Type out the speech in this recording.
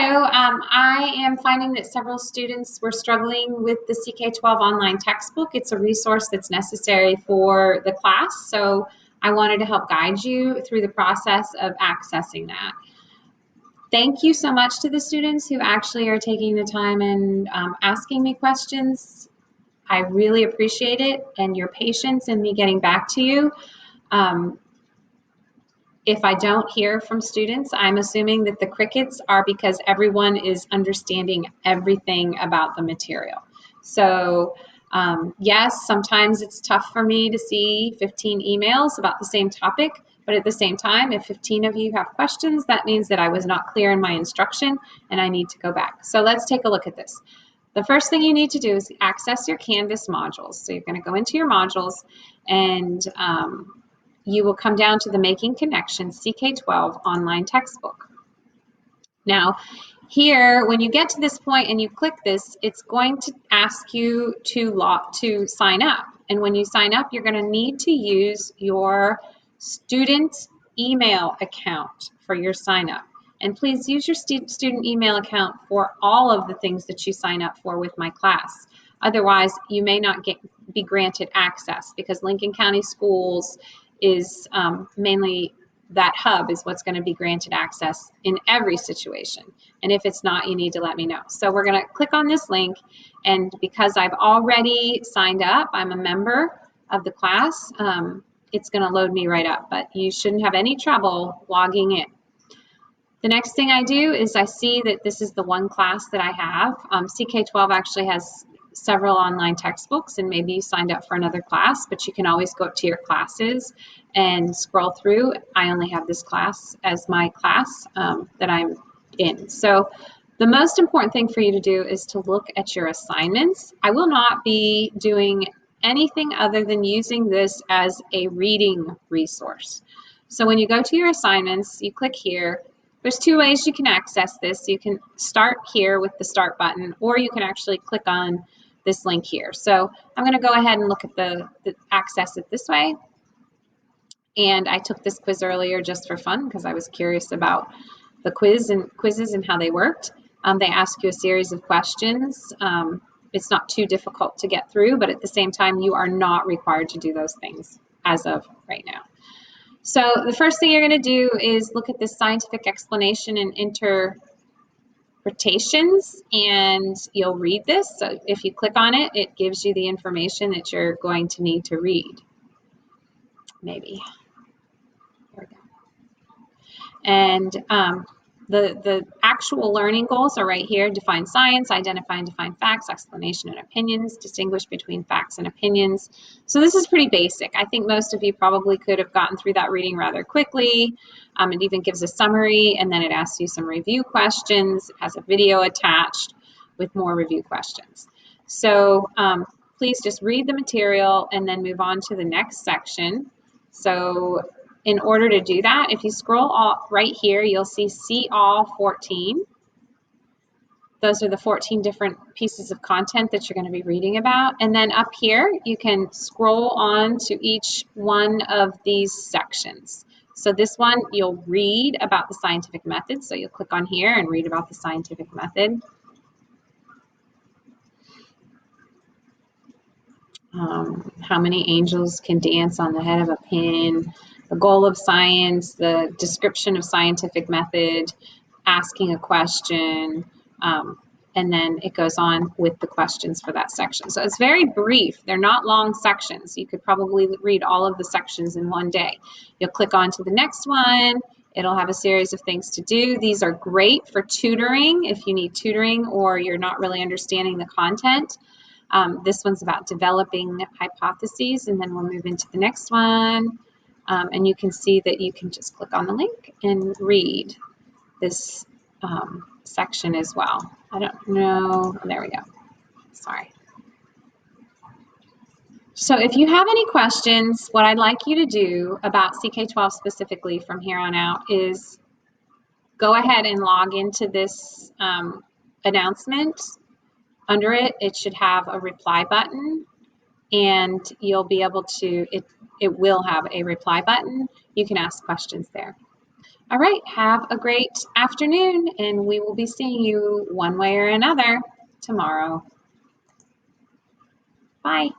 I am finding that several students were struggling with the ck12 online textbook. It's a resource that's necessary for the class, so I wanted to help guide you through the process of accessing that. Thank you so much to the students who actually are taking the time and asking me questions. I really appreciate it and your patience in me getting back to you. If I don't hear from students, I'm assuming that the crickets are because everyone is understanding everything about the material. So yes, sometimes it's tough for me to see 15 emails about the same topic, but at the same time, if 15 of you have questions, that means that I was not clear in my instruction and I need to go back. So let's take a look at this. The first thing you need to do is access your Canvas modules. So you're going to go into your modules and you will come down to the Making Connections ck12 online textbook. Now, here, when you get to this point and you click this, it's going to ask you to sign up. And when you sign up, you're going to need to use your student email account for your sign up. And please use your student email account for all of the things that you sign up for with my class. Otherwise, you may not be granted access because Lincoln County Schools is mainly that hub is what's going to be granted access in every situation. And if it's not, you need to let me know. So we're going to click on this link, and because I've already signed up, I'm a member of the class, it's going to load me right up, but you shouldn't have any trouble logging in. The next thing I do is I see that this is the one class that I have. ck12 actually has several online textbooks, and maybe you signed up for another class, but you can always go up to your classes and scroll through. I only have this class as my class that I'm in. So the most important thing for you to do is to look at your assignments. I will not be doing anything other than using this as a reading resource. So when you go to your assignments, you click here. There's two ways you can access this. You can start here with the start button, or you can actually click on this link here. So I'm going to go ahead and look at the access it this way. And I took this quiz earlier just for fun because I was curious about the quizzes and how they worked. They ask you a series of questions. It's not too difficult to get through, but at the same time, you are not required to do those things as of right now. So the first thing you're going to do is look at this scientific explanation and interpretations, and you'll read this. So if you click on it, it gives you the information that you're going to need to read. Maybe. There we go. And the actual learning goals are right here. Define science, identify and define facts, explanation and opinions, distinguish between facts and opinions. So this is pretty basic. I think most of you probably could have gotten through that reading rather quickly. It even gives a summary, and then it asks you some review questions. It has a video attached with more review questions. So please just read the material and then move on to the next section. So in order to do that, if you scroll right here, you'll see all 14. Those are the 14 different pieces of content that you're going to be reading about. And then up here, you can scroll on to each one of these sections. So this one, you'll read about the scientific method. So you'll click on here and read about the scientific method. How many angels can dance on the head of a pin, the goal of science, the description of scientific method, asking a question, and then it goes on with the questions for that section. So it's very brief. They're not long sections. You could probably read all of the sections in one day. You'll click on to the next one. It'll have a series of things to do. These are great for tutoring if you need tutoring or you're not really understanding the content. This one's about developing hypotheses, and then we'll move into the next one. And you can see that you can just click on the link and read this section as well. I don't know. There we go. Sorry. So if you have any questions, what I'd like you to do about ck12 specifically from here on out is go ahead and log into this announcement. Under it, it should have a reply button, and you'll be able to, it will have a reply button. You can ask questions there. All right, have a great afternoon, and we will be seeing you one way or another tomorrow. Bye.